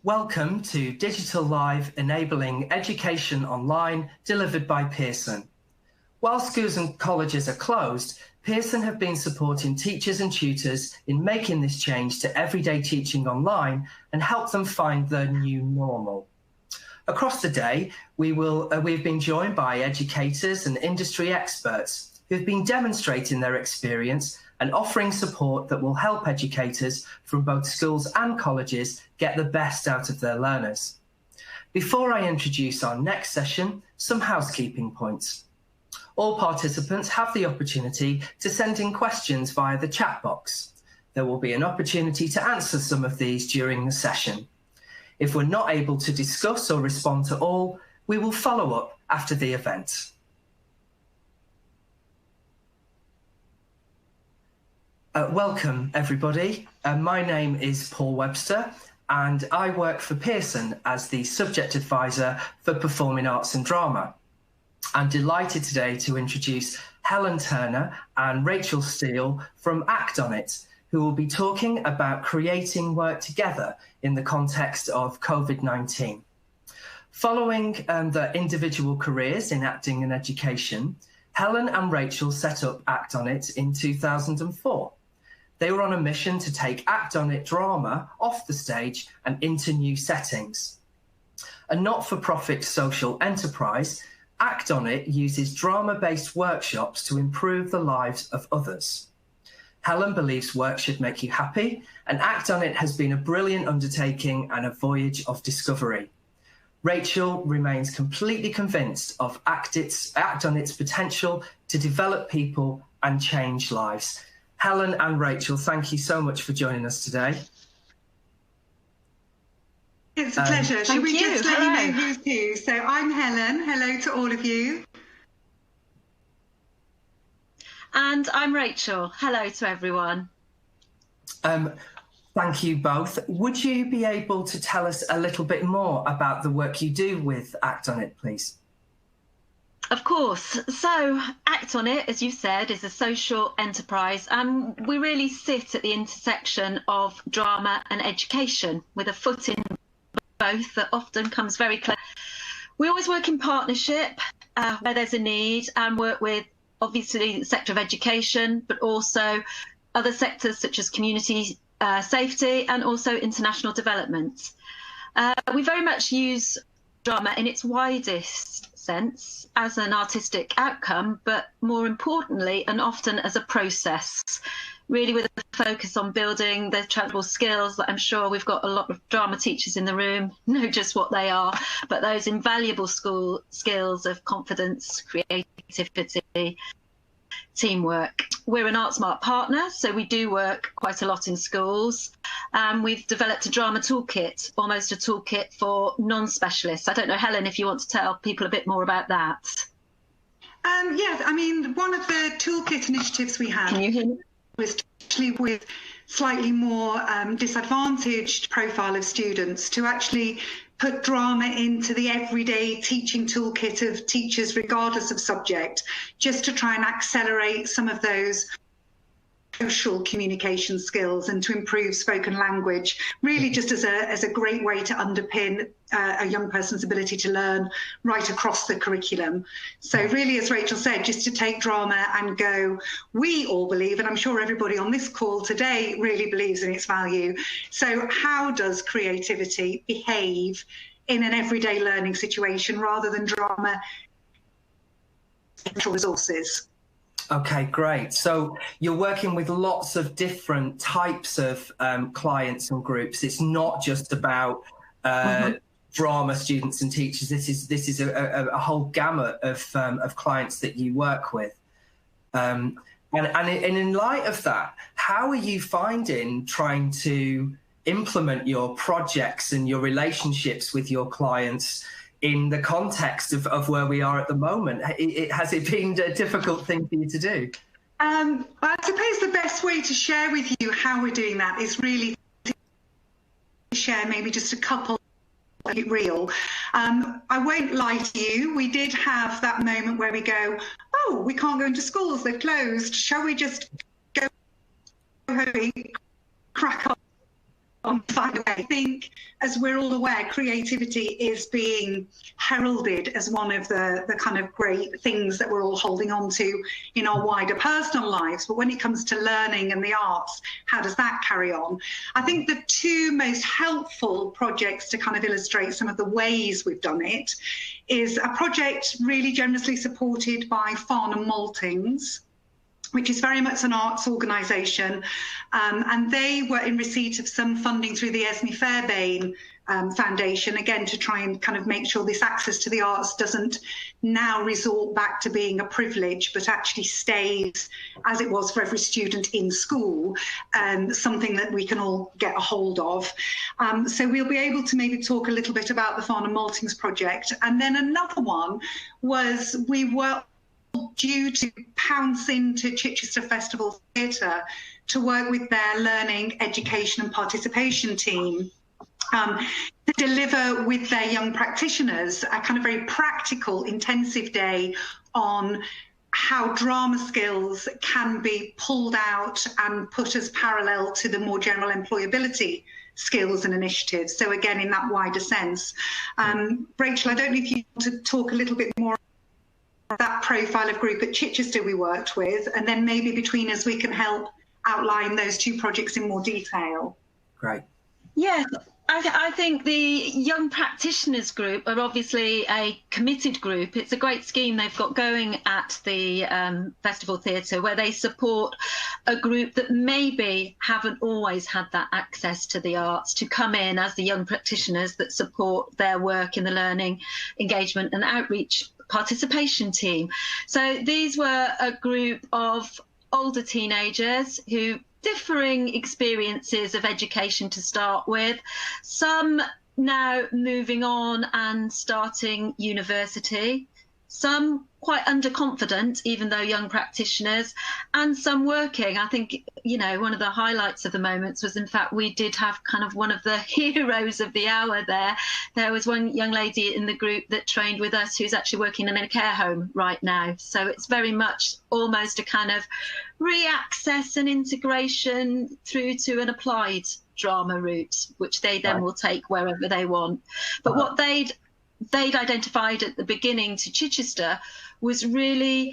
Welcome to Digital Live Enabling Education Online, delivered by Pearson. While schools and colleges are closed, Pearson have been supporting teachers and tutors in making this change to everyday teaching online and help them find their new normal. Across the day, we've been joined by educators and industry experts who've been demonstrating their experience and offering support that will help educators from both schools and colleges get the best out of their learners. Before I introduce our next session, some housekeeping points. All participants have the opportunity to send in questions via the chat box. There will be an opportunity to answer some of these during the session. If we're not able to discuss or respond to all, we will follow up after the event. Welcome, everybody. My name is Paul Webster, and I work for Pearson as the Subject Advisor for Performing Arts and Drama. I'm delighted today to introduce Helen Turner and Rachel Steele from Act On It, who will be talking about creating work together in the context of COVID-19. Following their individual careers in acting and education, Helen and Rachel set up Act On It in 2004. They were on a mission to take Act On It drama off the stage and into new settings. A not-for-profit social enterprise, Act On It uses drama-based workshops to improve the lives of others. Helen believes work should make you happy, and Act On It has been a brilliant undertaking and a voyage of discovery. Rachel remains completely convinced of Act On It's potential to develop people and change lives. Helen and Rachel, thank you so much for joining us today. It's a pleasure. Should we just let you know who's who? So I'm Helen. Hello to all of you. And I'm Rachel. Hello to everyone. Thank you both. Would you be able to tell us a little bit more about the work you do with Act On It, please? Of course. So Act On It, as you said, is a social enterprise, and we really sit at the intersection of drama and education with a foot in both that often comes very close. We always work in partnership where there's a need, and work with obviously the sector of education, but also other sectors such as community safety and also international development. We very much use drama in its widest sense as an artistic outcome, but more importantly and often as a process, really with a focus on building the transferable skills that I'm sure we've got a lot of drama teachers in the room know just what they are, but those invaluable school skills of confidence, creativity, teamwork. We're an ArtSmart partner, so we do work quite a lot in schools. We've developed a drama toolkit, almost a toolkit for non-specialists. I don't know, Helen, if you want to tell people a bit more about that. Yes, I mean, one of the toolkit initiatives we had was actually with slightly more disadvantaged profile of students to actually put drama into the everyday teaching toolkit of teachers, regardless of subject, just to try and accelerate some of those social communication skills and to improve spoken language, really just as a great way to underpin a young person's ability to learn right across the curriculum. So really, as Rachel said, just to take drama and go, we all believe, and I'm sure everybody on this call today really believes in its value. So how does creativity behave in an everyday learning situation rather than drama resources? Okay, great. So you're working with lots of different types of clients and groups. It's not just about drama students and teachers. This is a whole gamut of clients that you work with. And in light of that, how are you finding trying to implement your projects and your relationships with your clients in the context of where we are at the moment? Has it been a difficult thing for you to do? I suppose the best way to share with you how we're doing that is really to share maybe just a couple of it real. I won't lie to you, we did have that moment where we go, oh, we can't go into schools, they're closed. Shall we just go home, crack on? by the way, I think, as we're all aware, creativity is being heralded as one of the kind of great things that we're all holding on to in our wider personal lives. But when it comes to learning and the arts, how does that carry on? I think the two most helpful projects to kind of illustrate some of the ways we've done it is a project really generously supported by Farnum Maltings, which is very much an arts organisation, and they were in receipt of some funding through the Esme Fairbairn Foundation, again to try and kind of make sure this access to the arts doesn't now resort back to being a privilege, but actually stays, as it was for every student in school, something that we can all get a hold of. So we'll be able to maybe talk a little bit about the Farnum Maltings project. And then another one was we were due to pounce into Chichester Festival Theatre to work with their learning, education and participation team to deliver with their young practitioners a kind of very practical, intensive day on how drama skills can be pulled out and put as parallel to the more general employability skills and initiatives. So again, in that wider sense. Rachel, I don't know if you want to talk a little bit more that profile of group at Chichester we worked with, and then maybe between us we can help outline those two projects in more detail. Great. Yeah, I think the Young Practitioners Group are obviously a committed group. It's a great scheme they've got going at the Festival Theatre, where they support a group that maybe haven't always had that access to the arts to come in as the young practitioners that support their work in the learning, engagement and outreach participation team. So these were a group of older teenagers who differing experiences of education to start with, some now moving on and starting university, some quite underconfident, even though young practitioners, and some working. I think, you know, one of the highlights of the moments was, in fact, we did have kind of one of the heroes of the hour there. There was one young lady in the group that trained with us who's actually working in a care home right now. So it's very much almost a kind of re-access and integration through to an applied drama route, which they then will take wherever they want. But what they'd identified at the beginning to Chichester was really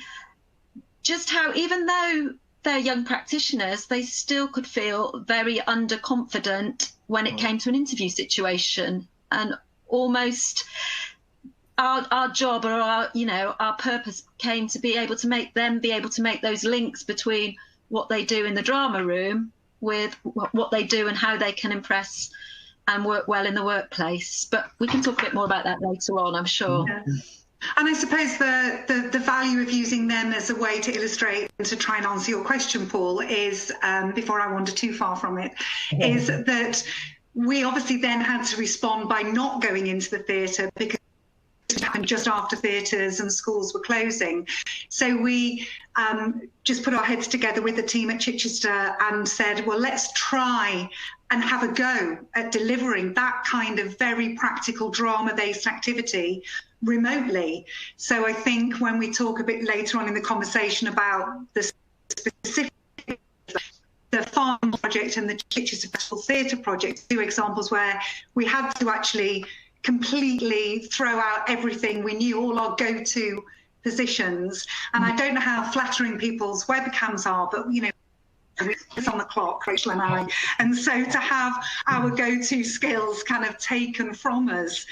just how, even though they're young practitioners, they still could feel very underconfident when it came to an interview situation. And almost our job, or our purpose came to be able to make them be able to make those links between what they do in the drama room with what they do and how they can impress and work well in the workplace. But we can talk a bit more about that later on, I'm sure. Yeah. And I suppose the value of using them as a way to illustrate and to try and answer your question, Paul, is, before I wander too far from it, is that we obviously then had to respond by not going into the theatre, because it happened just after theatres and schools were closing. So we just put our heads together with the team at Chichester and said, well, let's try and have a go at delivering that kind of very practical drama-based activity remotely. So I think when we talk a bit later on in the conversation about the specific, the Farnum project and the Chichester Festival Theatre project, two examples where we had to actually completely throw out everything we knew, all our go-to positions. And I don't know how flattering people's webcams are, but, you know, it's on the clock, Rachel and I. And so to have our go-to skills kind of taken from us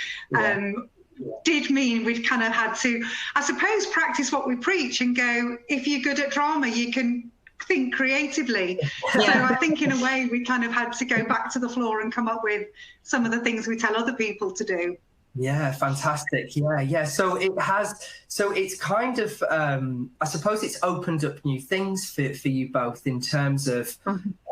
did mean we'd kind of had to, I suppose, practice what we preach and go, if you're good at drama, you can think creatively. So I think in a way we kind of had to go back to the floor and come up with some of the things we tell other people to do. Yeah, fantastic. Yeah. So it's kind of, I suppose it's opened up new things for you both in terms of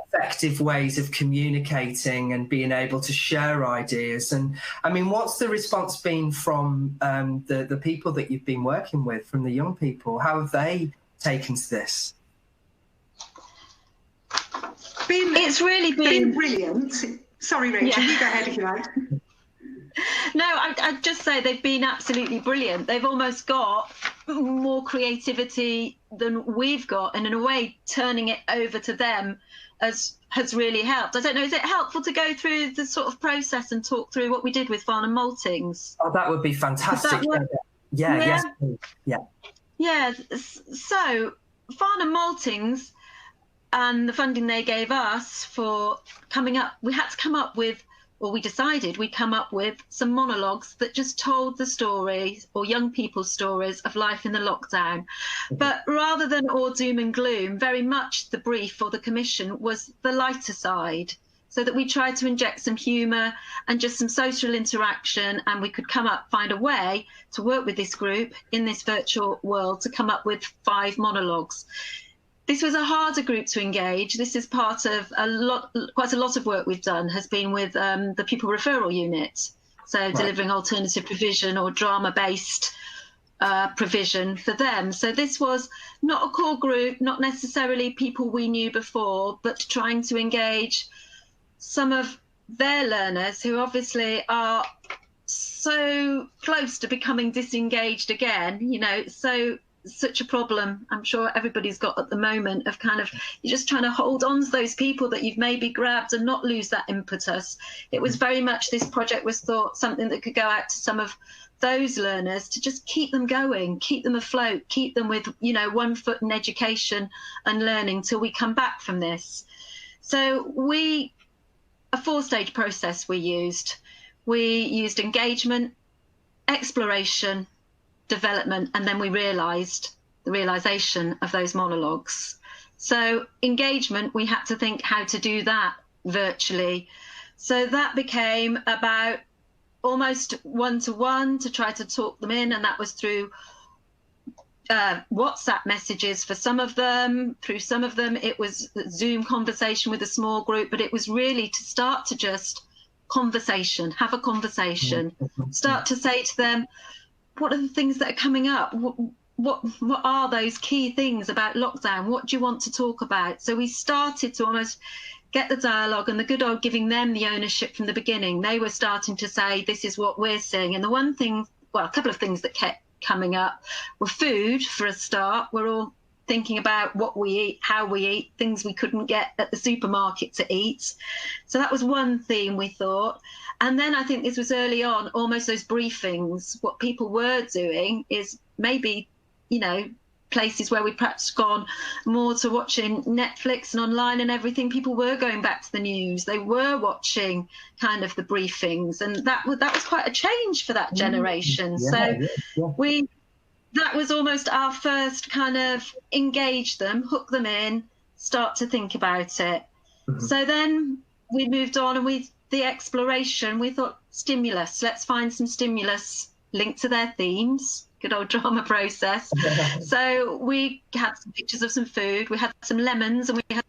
effective ways of communicating and being able to share ideas. And I mean, what's the response been from the people that you've been working with, from the young people? How have they taken to this? It's really been brilliant. Sorry, Rachel, you go ahead if you like. No, I'd just say they've been absolutely brilliant. They've almost got more creativity than we've got, and in a way turning it over to them has really helped. I don't know, is it helpful to go through the sort of process and talk through what we did with Farnum Maltings? Oh, that would be fantastic. Yeah, yeah. Yes, please. Yeah, so Farnum Maltings and the funding they gave us for coming up, we had to come up with, or we decided we'd come up with some monologues that just told the stories, or young people's stories, of life in the lockdown. But rather than all doom and gloom, very much the brief or the commission was the lighter side, so that we tried to inject some humour and just some social interaction, and we could find a way to work with this group in this virtual world to come up with 5 monologues. This was a harder group to engage. This is part of quite a lot of work we've done has been with the pupil referral unit. So delivering alternative provision or drama-based provision for them. So this was not a core group, not necessarily people we knew before, but trying to engage some of their learners who obviously are so close to becoming disengaged again, you know, such a problem I'm sure everybody's got at the moment of kind of, you're just trying to hold on to those people that you've maybe grabbed and not lose that impetus. It was very much, this project was thought something that could go out to some of those learners to just keep them going, keep them afloat, keep them with, you know, one foot in education and learning till we come back from this. So a 4-stage process we used. We used engagement, exploration, development, and then we realised the realisation of those monologues. So engagement, we had to think how to do that virtually. So that became about almost one-to-one to try to talk them in, and that was through WhatsApp messages for some of them. Through some of them, it was Zoom conversation with a small group, but it was really to start to just have a conversation, start to say to them, what are the things that are coming up? What are those key things about lockdown? What do you want to talk about? So we started to almost get the dialogue and the good old giving them the ownership from the beginning. They were starting to say, this is what we're seeing. And the one thing, well, a couple of things that kept coming up were food for a start. We're all thinking about what we eat, how we eat, things we couldn't get at the supermarket to eat. So that was one theme we thought. And then I think this was early on, almost those briefings. What people were doing is maybe, you know, places where we'd perhaps gone more to watching Netflix and online and everything. People were going back to the news. They were watching kind of the briefings. And that was quite a change for that generation. That was almost our first kind of engage them, hook them in, start to think about it. So then we moved on, and the exploration, we thought stimulus, let's find some stimulus linked to their themes, good old drama process. So we had some pictures of some food, we had some lemons, and we had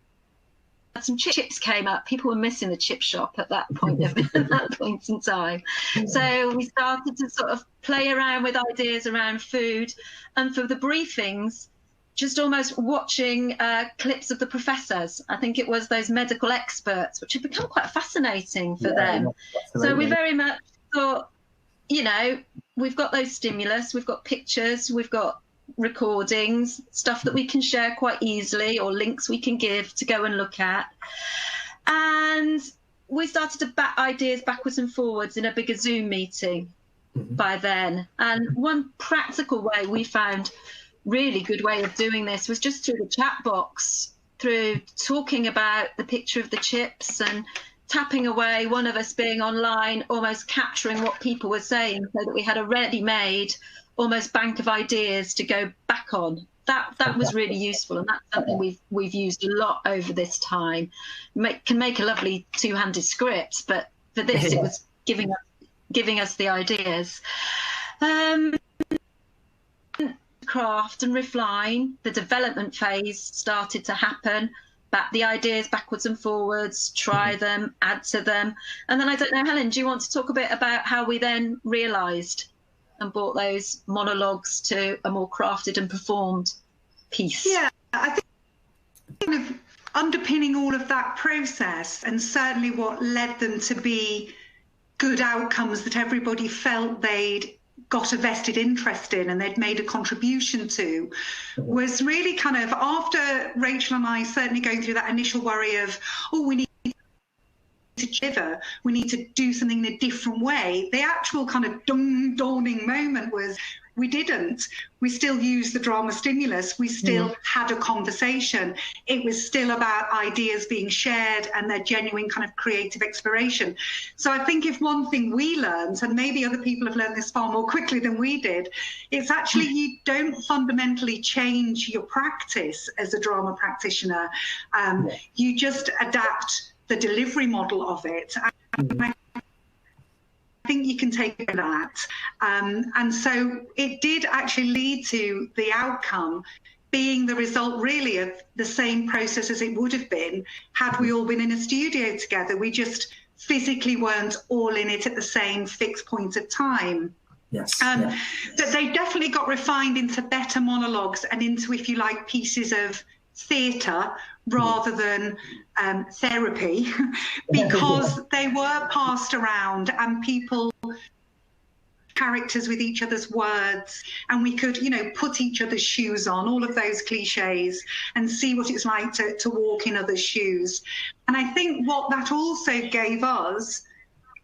some chips came up. People were missing the chip shop at that point in time. So we started to sort of play around with ideas around food, and for the briefings, just almost watching clips of the professors. I think it was those medical experts, which had become quite fascinating for them. So we very much thought, you know, we've got those stimulus, we've got pictures, we've got recordings, stuff that we can share quite easily, or links we can give to go and look at. And we started to bat ideas backwards and forwards in a bigger Zoom meeting by then. And one practical way we found really good way of doing this was just through the chat box, through talking about the picture of the chips and tapping away, one of us being online, almost capturing what people were saying, so that we had a ready-made almost bank of ideas to go back on. That was really useful, and that's something we've used a lot over this time. Can make a lovely two-handed script, but for this it was giving us the ideas. Craft and refine, the development phase started to happen. The ideas backwards and forwards, try them, add to them. And then I don't know, Helen, do you want to talk a bit about how we then realised and brought those monologues to a more crafted and performed piece? Yeah, I think kind of underpinning all of that process, and certainly what led them to be good outcomes that everybody felt they'd got a vested interest in and they'd made a contribution to, was really kind of, after Rachel and I certainly going through that initial worry of, oh, we need to deliver, we need to do something in a different way, the actual kind of dawning moment was we didn't. We still used the drama stimulus. We still had a conversation. It was still about ideas being shared and their genuine kind of creative exploration. So I think if one thing we learned, and maybe other people have learned this far more quickly than we did, it's actually you don't fundamentally change your practice as a drama practitioner. You just adapt the delivery model of it. I think you can take that. And so it did actually lead to the outcome being the result really of the same process as it would have been had we all been in a studio together. We just physically weren't all in it at the same fixed point of time. Yes. But they definitely got refined into better monologues and into, if you like, pieces of theatre rather than therapy, because they were passed around and people characters with each other's words, and we could, you know, put each other's shoes on, all of those cliches, and see what it's like to walk in others' shoes. And I think what that also gave us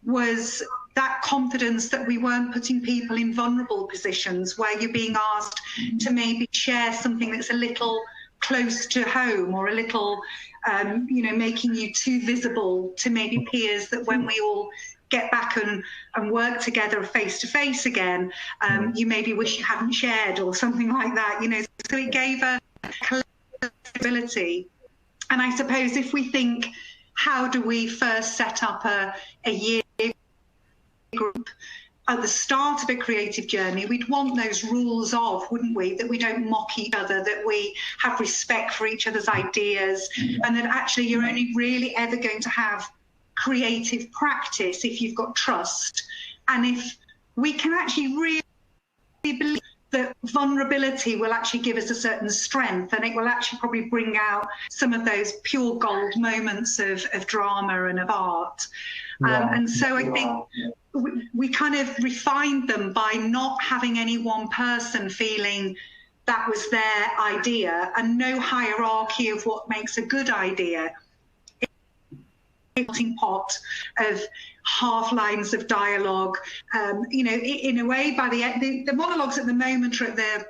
was that confidence that we weren't putting people in vulnerable positions where you're being asked to maybe share something that's a little close to home, or a little, you know, making you too visible to maybe peers, that when we all get back and work together face to face again, you maybe wish you hadn't shared, or something like that, you know. So it gave a collectability. And I suppose if we think, how do we first set up a year group at the start of a creative journey, we'd want those rules of, wouldn't we, that we don't mock each other, that we have respect for each other's ideas, and that actually you're only really ever going to have creative practice if you've got trust. And if we can actually really believe that vulnerability will actually give us a certain strength, and it will actually probably bring out some of those pure gold moments of drama and of art. And so I think we kind of refined them by not having any one person feeling that was their idea, and no hierarchy of what makes a good idea. A melting pot of half lines of dialogue. You know, in a way, by the end, the monologues at the moment are at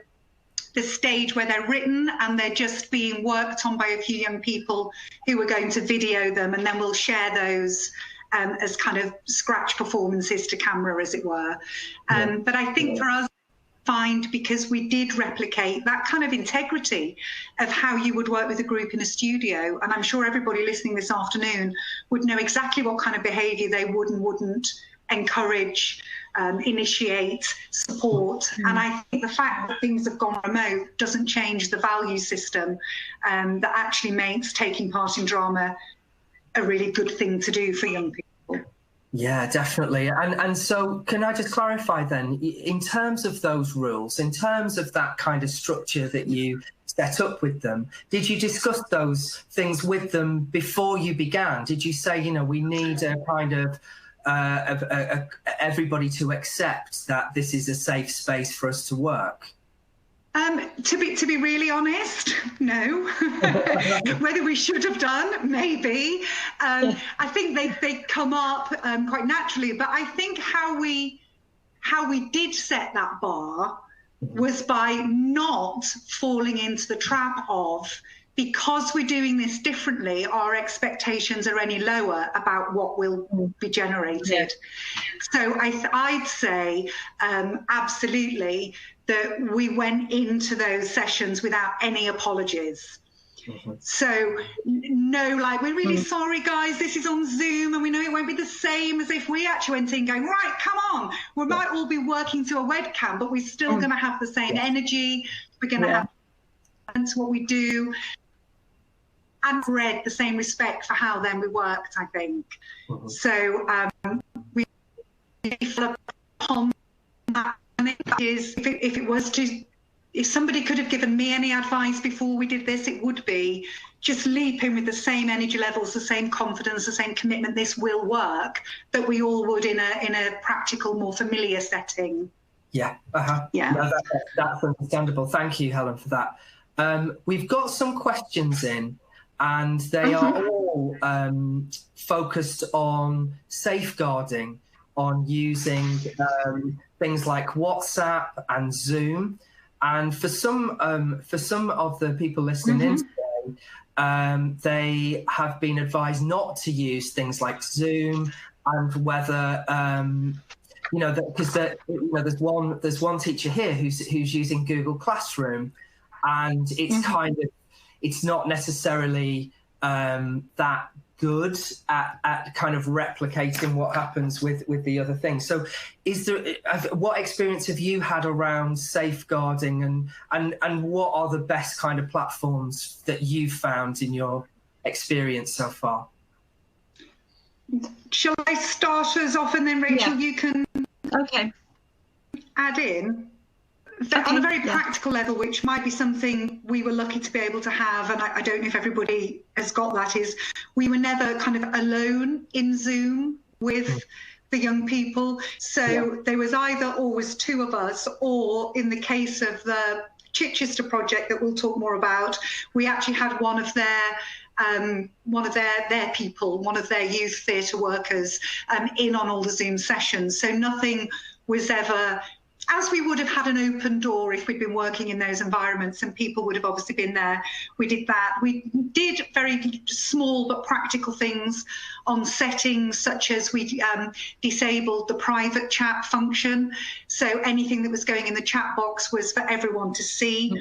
the stage where they're written and they're just being worked on by a few young people who are going to video them, and then we'll share those as kind of scratch performances to camera, as it were. But I think for us, because we did replicate that kind of integrity of how you would work with a group in a studio, and I'm sure everybody listening this afternoon would know exactly what kind of behaviour they would and wouldn't encourage, initiate, support. And I think the fact that things have gone remote doesn't change the value system that actually makes taking part in drama a really good thing to do for young people. Yeah, definitely. And so can I just clarify then, in terms of those rules, in terms of that kind of structure that you set up with them, did you discuss those things with them before you began? Did you say, you know, we need a kind of everybody to accept that this is a safe space for us to work? To be really honest, no. Whether we should have done, maybe. I think they come up quite naturally, but I think how we did set that bar was by not falling into the trap of, because we're doing this differently, our expectations are any lower about what will be generated. So I'd say absolutely that we went into those sessions without any apologies. So no, like, we're really sorry, guys, this is on Zoom and we know it won't be the same as if we actually went in going, right, come on, we might all be working to a webcam, but we're still going to have the same energy, we're going to have what we do, and read the same respect for how then we worked, I think. So we fell upon that. If somebody could have given me any advice before we did this, it would be just leap in with the same energy levels, the same confidence, the same commitment, this will work, that we all would in a practical, more familiar setting. Yeah. Yeah. No, that's understandable. Thank you, Helen, for that. We've got some questions in, and they are all focused on safeguarding, on using things like WhatsApp and Zoom. And for some of the people listening in today, they have been advised not to use things like Zoom, and whether because there's one teacher here who's using Google Classroom, and it's not necessarily that good at kind of replicating what happens with the other things. So what experience have you had around safeguarding, and what are the best kind of platforms that you've found in your experience so far? Shall I start us off, and then Rachel, you can add in? On a very practical level, which might be something we were lucky to be able to have, and I don't know if everybody has got that, is we were never kind of alone in Zoom with the young people. So there was either always two of us, or in the case of the Chichester project that we'll talk more about, we actually had one of their people, one of their youth theatre workers in on all the Zoom sessions. So nothing was ever, as we would have had an open door if we'd been working in those environments, and people would have obviously been there. We did that. We did very small but practical things on settings, such as we disabled the private chat function. So anything that was going in the chat box was for everyone to see.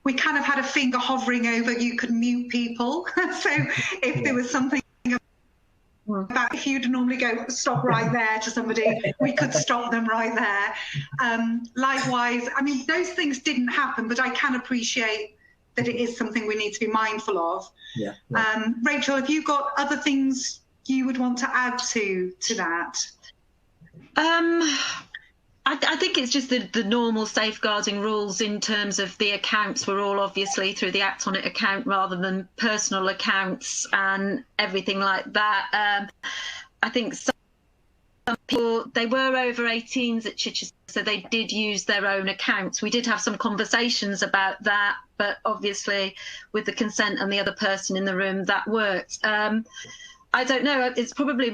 We kind of had a finger hovering over, you could mute people. So if there was something about, if you'd normally go stop right there to somebody, we could stop them right there. Likewise, I mean, those things didn't happen, but I can appreciate that it is something we need to be mindful of. Rachel, have you got other things you would want to add to that? I think it's just the normal safeguarding rules in terms of the accounts were all obviously through the Act On It account rather than personal accounts and everything like that. I think some people, they were over 18s at Chichester, so they did use their own accounts. We did have some conversations about that, but obviously with the consent and the other person in the room, that worked. I don't know, it's probably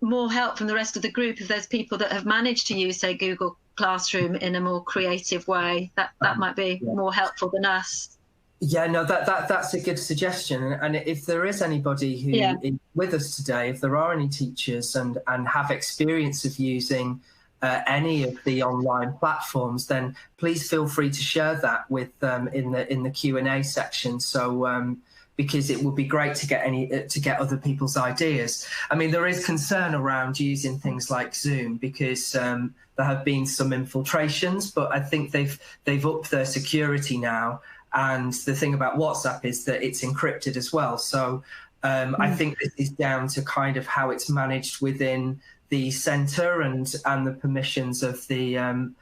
more help from the rest of the group if there's people that have managed to use, say, Google Classroom in a more creative way. That might be more helpful than us. Yeah, no, that's a good suggestion. And if there is anybody who is with us today, if there are any teachers and have experience of using any of the online platforms, then please feel free to share that with in the Q&A section. So because it would be great to get other people's ideas. I mean, there is concern around using things like Zoom because there have been some infiltrations, but I think they've upped their security now. And the thing about WhatsApp is that it's encrypted as well. So I think this is down to kind of how it's managed within the centre and the permissions of the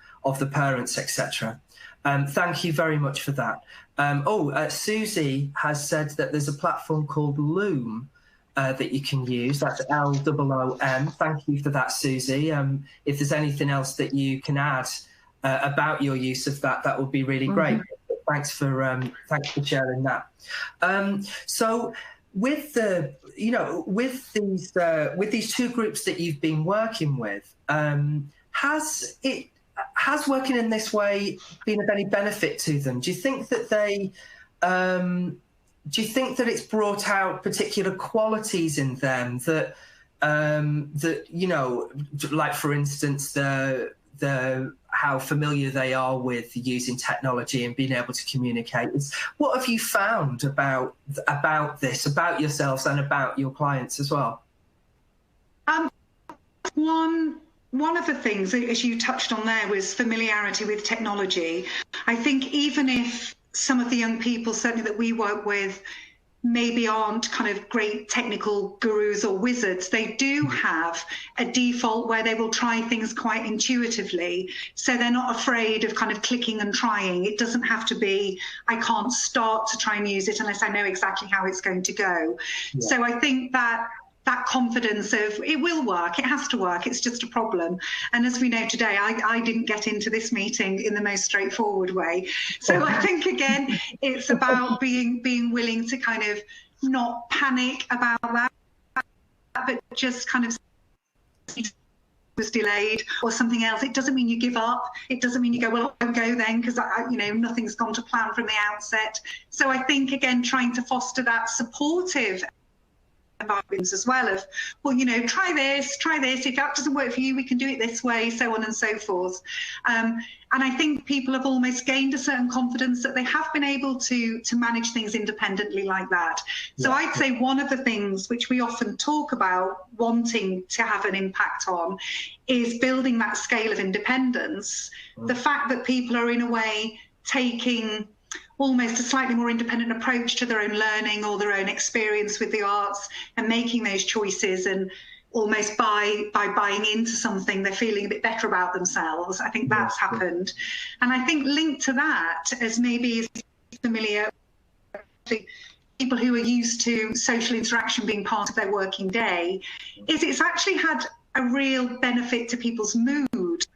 parents, etc. Thank you very much for that. Susie has said that there's a platform called Loom that you can use. That's LOOM. Thank you for that, Susie. If there's anything else that you can add about your use of that, that would be really great. Thanks for sharing that. So with these two groups that you've been working with, has working in this way been of any benefit to them? Do you think that it's brought out particular qualities in them that like for instance the how familiar they are with using technology and being able to communicate? What have you found about this, about yourselves and about your clients as well? One of the things, as you touched on there, was familiarity with technology. I think even if some of the young people, certainly that we work with, maybe aren't kind of great technical gurus or wizards, they do have a default where they will try things quite intuitively. So they're not afraid of kind of clicking and trying. It doesn't have to be, I can't start to try and use it unless I know exactly how it's going to go. So I think that that confidence of it will work, it has to work, it's just a problem. And as we know today, I didn't get into this meeting in the most straightforward way. So I think, again, it's about being willing to kind of not panic about that, but just kind of was delayed or something else. It doesn't mean you give up. It doesn't mean you go, well, I won't go then because nothing's gone to plan from the outset. So I think, again, trying to foster that supportive environments as well of, well, try this, if that doesn't work for you, we can do it this way, so on and so forth. And I think people have almost gained a certain confidence that they have been able to manage things independently like that. So I'd say one of the things which we often talk about wanting to have an impact on is building that scale of independence. The fact that people are in a way taking almost a slightly more independent approach to their own learning or their own experience with the arts and making those choices, and almost by buying into something, they're feeling a bit better about themselves. I think that's happened. And I think linked to that, as maybe is familiar, people who are used to social interaction being part of their working day, is it's actually had a real benefit to people's mood.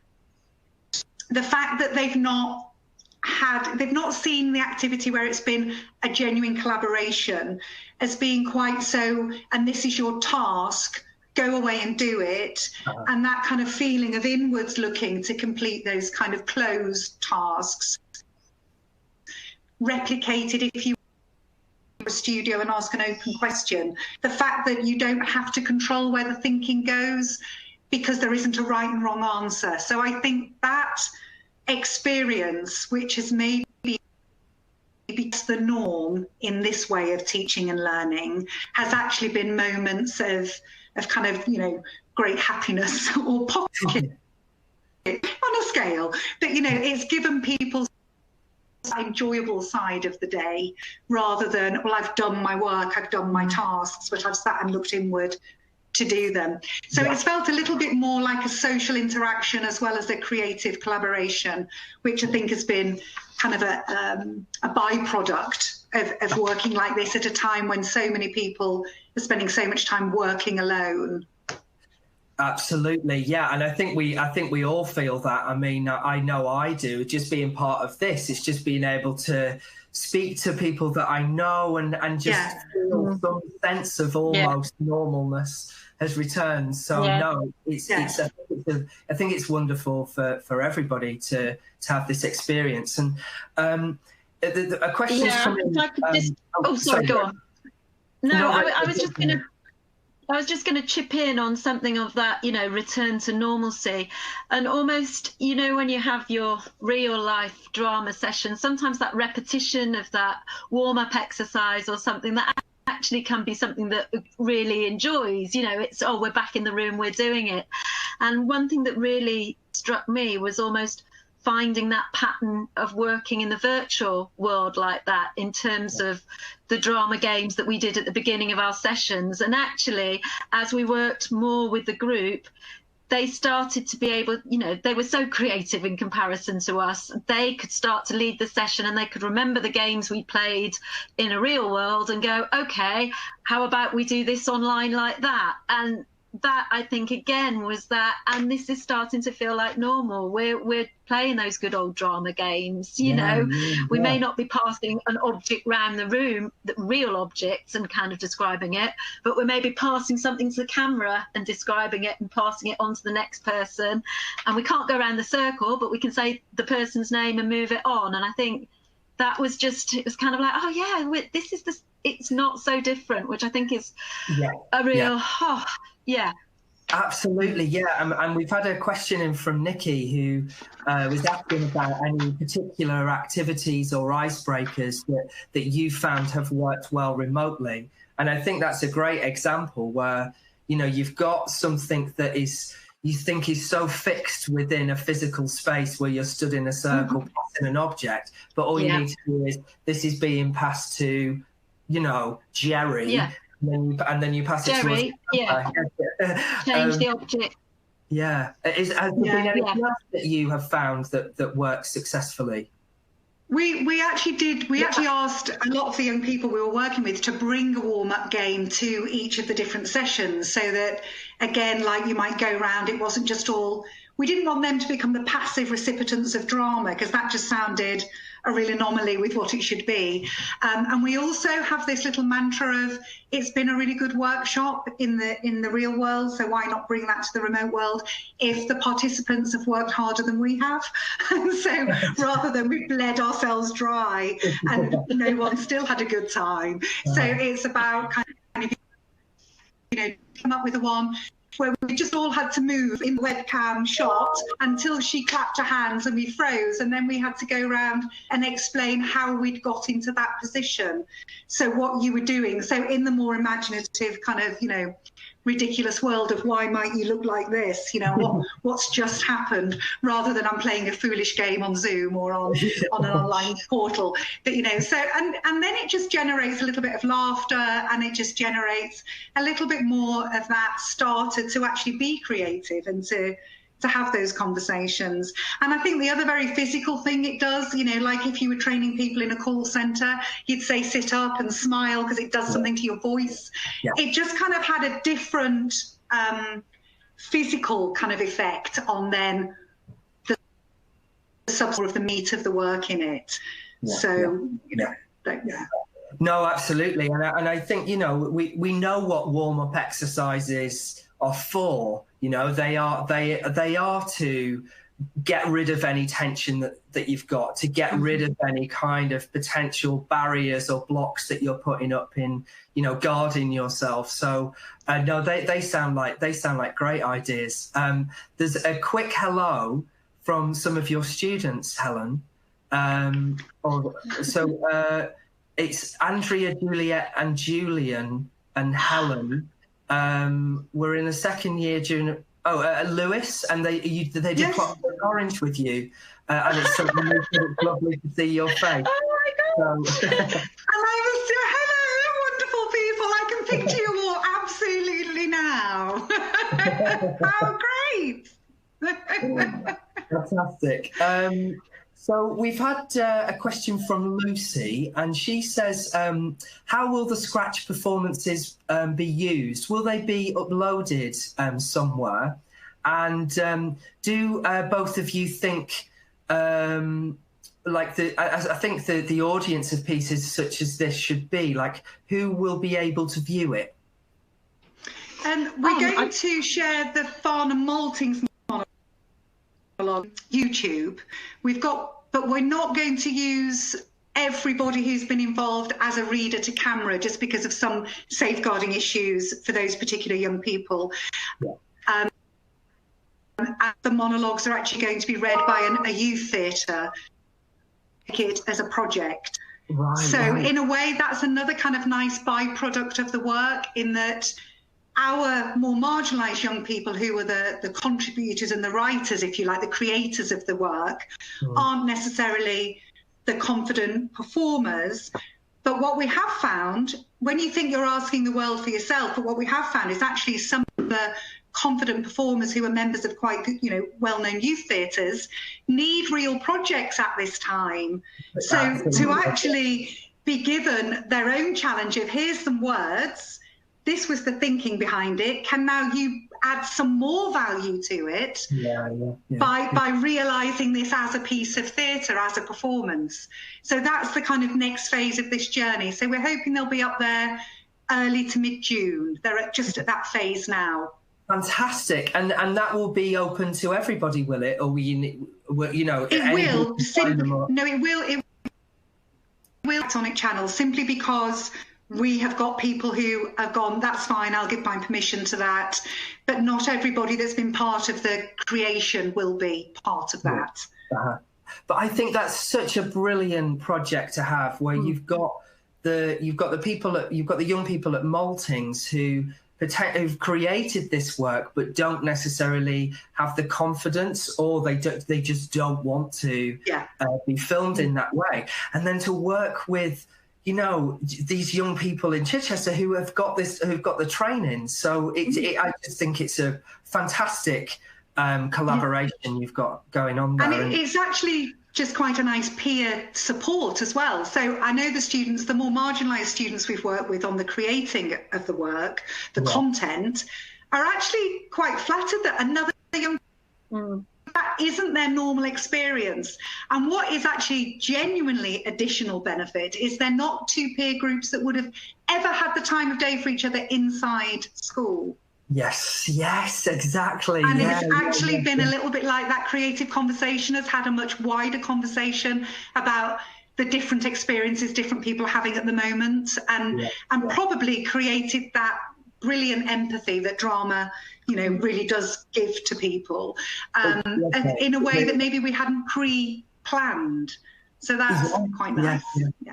The fact that they've not seen the activity where it's been a genuine collaboration as being quite so, and this is your task, go away and do it. And that kind of feeling of inwards looking to complete those kind of closed tasks. Replicated if you were a studio and ask an open question. The fact that you don't have to control where the thinking goes because there isn't a right and wrong answer. So I think that experience, which has maybe the norm in this way of teaching and learning, has actually been moments of kind of, great happiness or pocket on a scale. But, it's given people an enjoyable side of the day rather than, well, I've done my work, I've done my tasks, but I've sat and looked inward to do them. So it's felt a little bit more like a social interaction as well as a creative collaboration, which I think has been kind of a byproduct of working like this at a time when so many people are spending so much time working alone. Absolutely, yeah, and I think we all feel that. I mean, I know I do. Just being part of this, it's just being able to speak to people that I know and just feel some sense of almost normalness has returned. So no, I think it's wonderful for everybody to have this experience. And a question is coming. Sorry, go on. No, I was just going to chip in on something of that, return to normalcy. And almost, when you have your real life drama session, sometimes that repetition of that warm-up exercise or something that actually can be something that really enjoys, it's, we're back in the room, we're doing it. And one thing that really struck me was almost finding that pattern of working in the virtual world like that in terms of the drama games that we did at the beginning of our sessions. And actually, as we worked more with the group, they started to be able, they were so creative in comparison to us. They could start to lead the session and they could remember the games we played in a real world and go, okay, how about we do this online like that? And that, I think, again, was that, and this is starting to feel like normal. We're playing those good old drama games, we may not be passing an object around the room, the real objects, and kind of describing it, but we may be passing something to the camera and describing it and passing it on to the next person. And we can't go around the circle, but we can say the person's name and move it on. And I think that was just, it was kind of like, oh yeah, this is it's not so different, which I think is a real, Absolutely, yeah. And we've had a question in from Nikki who was asking about any particular activities or icebreakers that you found have worked well remotely. And I think that's a great example where, you've got something that you think is so fixed within a physical space where you're stood in a circle passing an object, but all you need to do is, this is being passed to, Jerry. Yeah. And then you pass Jerry, it to change the object. Yeah. Has there been anything else that you have found that works successfully? We actually did. We actually asked a lot of the young people we were working with to bring a warm-up game to each of the different sessions, so that, again, like you might go around, it wasn't just all. We didn't want them to become the passive recipients of drama, because that just sounded a real anomaly with what it should be. And we also have this little mantra of, it's been a really good workshop in the real world, so why not bring that to the remote world if the participants have worked harder than we have? And so rather than we bled ourselves dry and no one still had a good time. So it's about kind of, come up with a one where we just all had to move in the webcam shot until she clapped her hands and we froze, and then we had to go around and explain how we'd got into that position. So what you were doing. So in the more imaginative kind of, ridiculous world of why might you look like this, what's just happened, rather than I'm playing a foolish game on Zoom or on an online portal. But so and then it just generates a little bit of laughter, and it just generates a little bit more of that starter to actually be creative and to have those conversations. And I think the other very physical thing it does, like if you were training people in a call center, you'd say sit up and smile because it does something to your voice. Yeah. It just kind of had a different physical kind of effect on then the substance of the meat of the work in it. Yeah. So, No, absolutely. And I think, we know what warm-up exercises are for. They are to get rid of any tension that you've got, to get rid of any kind of potential barriers or blocks that you're putting up in, guarding yourself. So no, they sound like great ideas. There's a quick hello from some of your students, Helen. It's Andrea, Juliet, and Julian and Helen. We're in the second year during Lewis, and they did Clockwork Orange with you, and it's something it's lovely to see your face. Oh my God! So, and I was hello, wonderful people. I can picture you all absolutely now. How great! Fantastic. So we've had a question from Lucy, and she says, how will the Scratch performances be used? Will they be uploaded somewhere? And do both of you think, I think the audience of pieces such as this should be, like, who will be able to view it? We're going to share the Farnum Maltings on YouTube. But we're not going to use everybody who's been involved as a reader to camera, just because of some safeguarding issues for those particular young people. Yeah. And the monologues are actually going to be read by a youth theatre as a project. Right, so in a way, that's another kind of nice byproduct of the work, in that our more marginalised young people, who are the contributors and the writers, if you like, the creators of the work, aren't necessarily the confident performers. But what we have found, when you think you're asking the world for yourself, but what we have found is actually some of the confident performers who are members of quite, well-known youth theatres need real projects at this time. So to actually be given their own challenge of, here's some words, this was the thinking behind it, can now you add some more value to it by realising this as a piece of theatre, as a performance. So that's the kind of next phase of this journey. So we're hoping they'll be up there early to mid-June. They're just at that phase now. Fantastic. And that will be open to everybody, will it? Or will it will. It will Tonic channel, simply because we have got people who have gone, that's fine, I'll give my permission to that. But not everybody that's been part of the creation will be part of that. But I think that's such a brilliant project to have, where you've got the young people at Maltings who've created this work but don't necessarily have the confidence, or they just don't want to be filmed in that way. And then to work with these young people in Chichester who've got the training. So I just think it's a fantastic collaboration you've got going on there. And it's actually just quite a nice peer support as well. So I know the students, the more marginalised students we've worked with on the creating of the work, the content, are actually quite flattered that another young that isn't their normal experience. And what is actually genuinely additional benefit is they're not two peer groups that would have ever had the time of day for each other inside school. Yes, exactly. And it's actually been a little bit like that creative conversation has had a much wider conversation about the different experiences different people are having at the moment, and probably created that brilliant empathy that drama, you know, really does give to people in a way that maybe we hadn't pre-planned. So that's quite nice.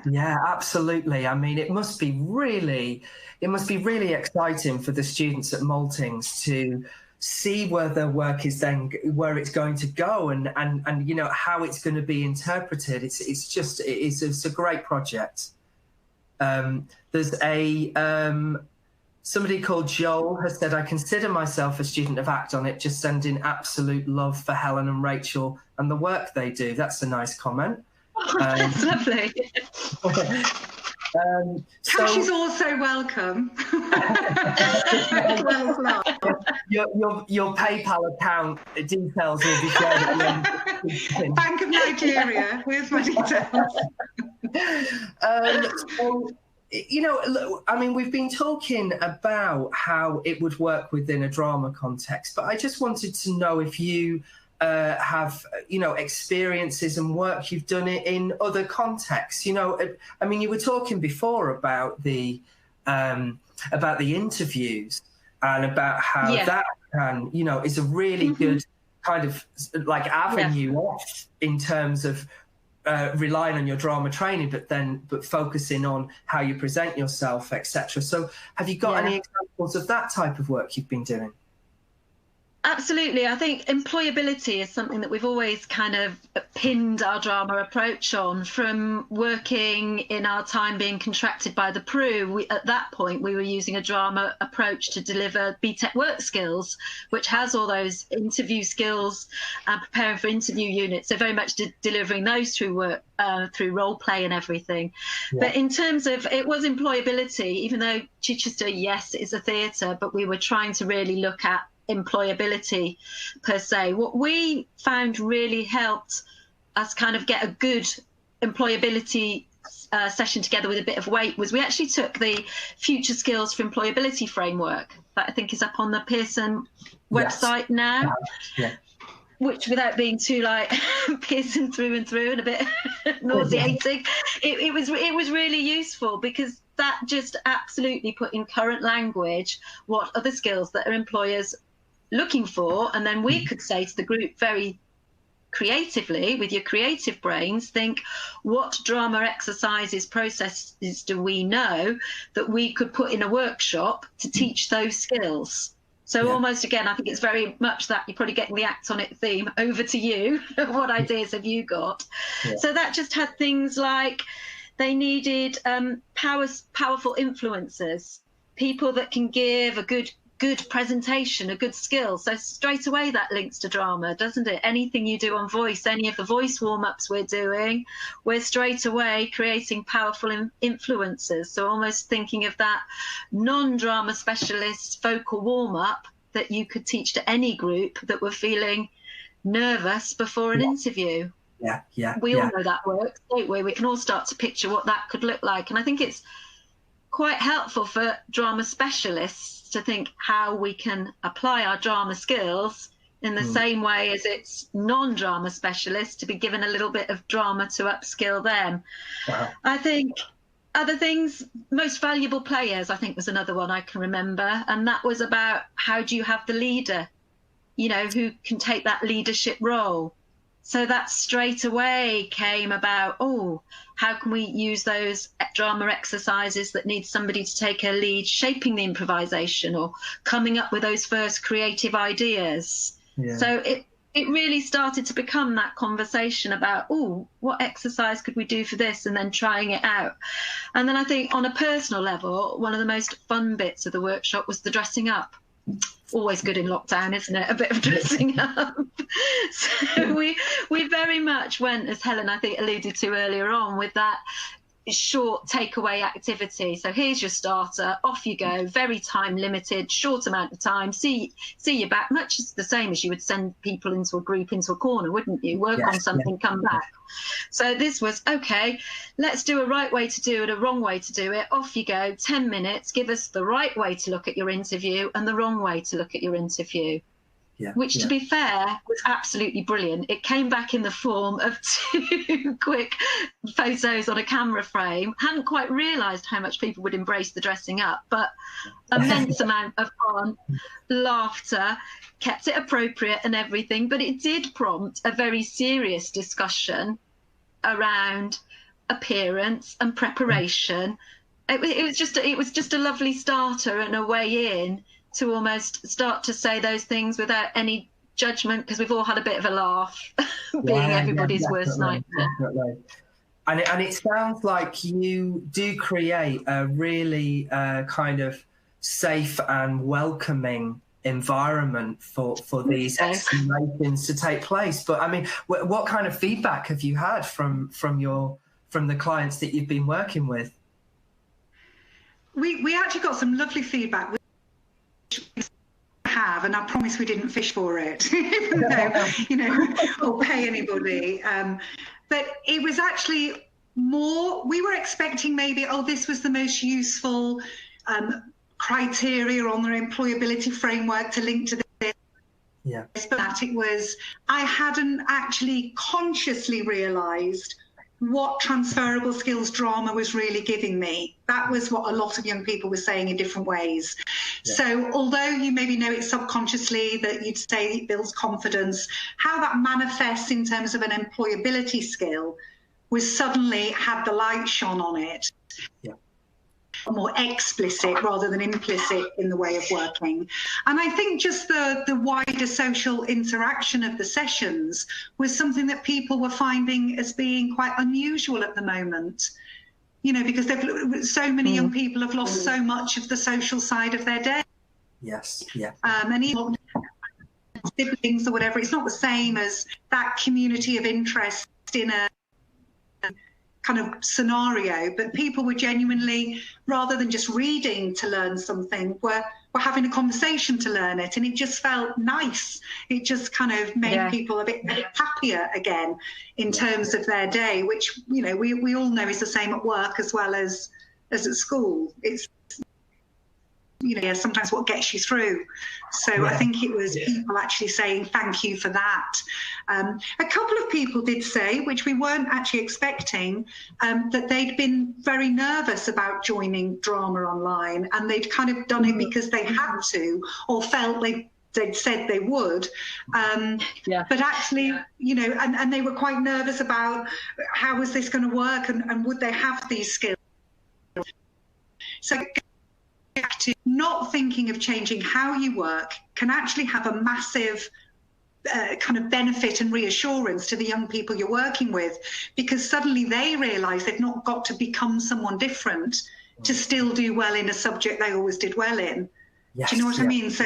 Yeah, absolutely. I mean, it must be really exciting for the students at Maltings to see where their work is then, where it's going to go, and you know, how it's going to be interpreted. It's a great project. There's somebody called Joel has said, I consider myself a student of ACT on it, just sending absolute love for Helen and Rachel and the work they do. That's a nice comment. That's lovely. Cash is also welcome. Your PayPal account details will be shared at the end. Bank of Nigeria, where's my details? So, you know, look, I mean, we've been talking about how it would work within a drama context, but I just wanted to know if you have, you know, experiences and work you've done it in other contexts. You know, I mean, you were talking before about the interviews and about how that can, you know, is a really good kind of like avenue off in terms of relying on your drama training, but focusing on how you present yourself, etc. So have you got any examples of that type of work you've been doing? Absolutely. I think employability is something that we've always kind of pinned our drama approach on, from working in our time being contracted by the PRU. At that point, we were using a drama approach to deliver BTEC work skills, which has all those interview skills and preparing for interview units. So very much delivering those through work, through role play and everything. But in terms of, it was employability, even though Chichester, yes, is a theatre, but we were trying to really look at employability per se. What we found really helped us kind of get a good employability session together with a bit of weight was we actually took the Future Skills for Employability framework that I think is up on the Pearson website now, which, without being too like Pearson through and through and a bit nauseating, it was really useful, because that just absolutely put in current language what are the skills that are employers looking for, and then we could say to the group very creatively, with your creative brains, think what drama exercises, processes do we know that we could put in a workshop to teach those skills. So almost, again, I think it's very much that you're probably getting the Act on It theme over to you. What ideas have you got? So that just had things like they needed powerful influencers, people that can give a good presentation, a good skill. So straight away that links to drama, doesn't it? Anything you do on voice, any of the voice warm-ups we're doing, we're straight away creating powerful influencers. So almost thinking of that non-drama specialist vocal warm-up that you could teach to any group that were feeling nervous before an interview. We all know that works, don't we? We can all start to picture what that could look like. And I think it's quite helpful for drama specialists to think how we can apply our drama skills in the same way as it's non-drama specialists to be given a little bit of drama to upskill them. I think other things, most valuable players, I think was another one I can remember. And that was about how do you have the leader, you know, who can take that leadership role. So that straight away came about, how can we use those drama exercises that need somebody to take a lead, shaping the improvisation or coming up with those first creative ideas. So it really started to become that conversation about, what exercise could we do for this, and then trying it out. And then I think on a personal level, one of the most fun bits of the workshop was the dressing up. Always good in lockdown, isn't it? A bit of dressing up. So we very much went, as Helen I think alluded to earlier on, with that short takeaway activity. So here's your starter, off you go, very time limited, short amount of time, see you back, much the same as you would send people into a group into a corner, wouldn't you? Work on something, come back. So this was, okay, let's do a right way to do it, a wrong way to do it, off you go, 10 minutes, give us the right way to look at your interview and the wrong way to look at your interview. Which, to be fair, was absolutely brilliant. It came back in the form of 2 quick photos on a camera frame. Hadn't quite realised how much people would embrace the dressing up, but immense amount of fun, laughter, kept it appropriate and everything. But it did prompt a very serious discussion around appearance and preparation. It was just a lovely starter and a way in to almost start to say those things without any judgment, because we've all had a bit of a laugh, being everybody's worst nightmare. Definitely. And it sounds like you do create a really kind of safe and welcoming environment for these examinations to take place. But I mean, what kind of feedback have you had from the clients that you've been working with? We actually got some lovely feedback. And I promise we didn't fish for it, even though, or pay anybody. But it was actually more, we were expecting maybe, this was the most useful criteria on their employability framework to link to this. Yeah. But it was, I hadn't actually consciously realised what transferable skills drama was really giving me. That was what a lot of young people were saying in different ways. Yeah. So although you maybe know it subconsciously that you'd say it builds confidence, how that manifests in terms of an employability skill was suddenly had the light shone on it. Yeah. More explicit rather than implicit in the way of working. And I think just the wider social interaction of the sessions was something that people were finding as being quite unusual at the moment, because so many young people have lost so much of the social side of their day. Yes, yeah. And even siblings or whatever, it's not the same as that community of interest in a kind of scenario, but people were genuinely, rather than just reading to learn something, were having a conversation to learn it, and it just felt nice. It just kind of made people a bit happier again in terms of their day, which we all know is the same at work as well as at school. It's sometimes what gets you through. So I think it was people actually saying thank you for that. A couple of people did say, which we weren't actually expecting, that they'd been very nervous about joining drama online, and they'd kind of done it because they had to, or felt they'd said they would. But actually, and they were quite nervous about how was this going to work, and would they have these skills? So to not thinking of changing how you work can actually have a massive kind of benefit and reassurance to the young people you're working with, because suddenly they realise they've not got to become someone different to still do well in a subject they always did well in. Yes, do you know what I mean? So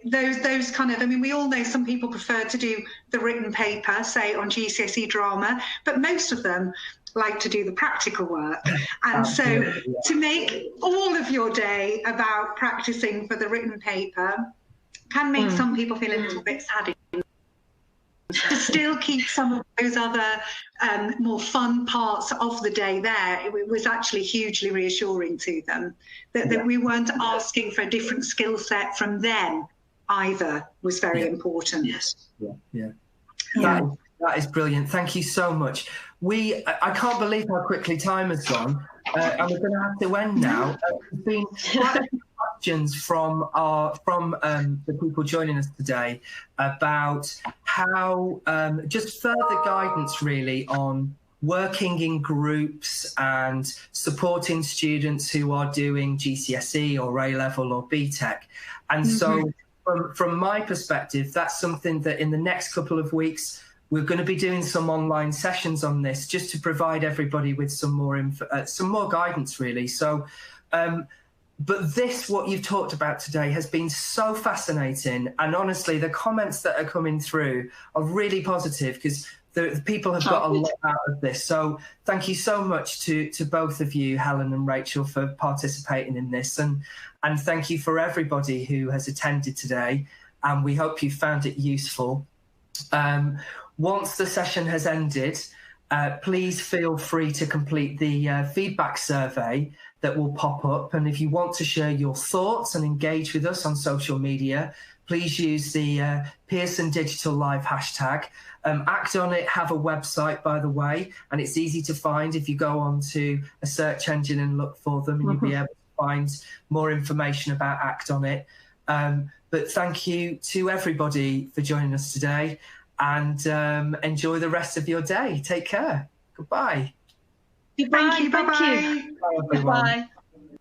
those kind of, we all know some people prefer to do the written paper, say on GCSE drama, but most of them like to do the practical work. And so to make all of your day about practicing for the written paper can make some people feel a little bit sad. To still keep some of those other more fun parts of the day there, it was actually hugely reassuring to them that we weren't asking for a different skill set from them either was very important. Yes. That is brilliant. Thank you so much. I can't believe how quickly time has gone, and we're going to have to end now. There's been quite a few questions from the people joining us today about how just further guidance really on working in groups and supporting students who are doing GCSE or A-level or BTEC. And so from my perspective, that's something that in the next couple of weeks, we're going to be doing some online sessions on this just to provide everybody with some more guidance, really. So But what you've talked about today has been so fascinating. And honestly, the comments that are coming through are really positive, because the people have got a lot out of this. So thank you so much to both of you, Helen and Rachel, for participating in this. And thank you for everybody who has attended today. And we hope you found it useful. Once the session has ended, please feel free to complete the feedback survey that will pop up. And if you want to share your thoughts and engage with us on social media, please use the Pearson Digital Live hashtag. Act On It have a website, by the way, and it's easy to find if you go onto a search engine and look for them, and you'll be able to find more information about Act On It. But thank you to everybody for joining us today, and enjoy the rest of your day. Take care. Goodbye. Goodbye. Thank you. Bye-bye. Bye, everyone. Bye.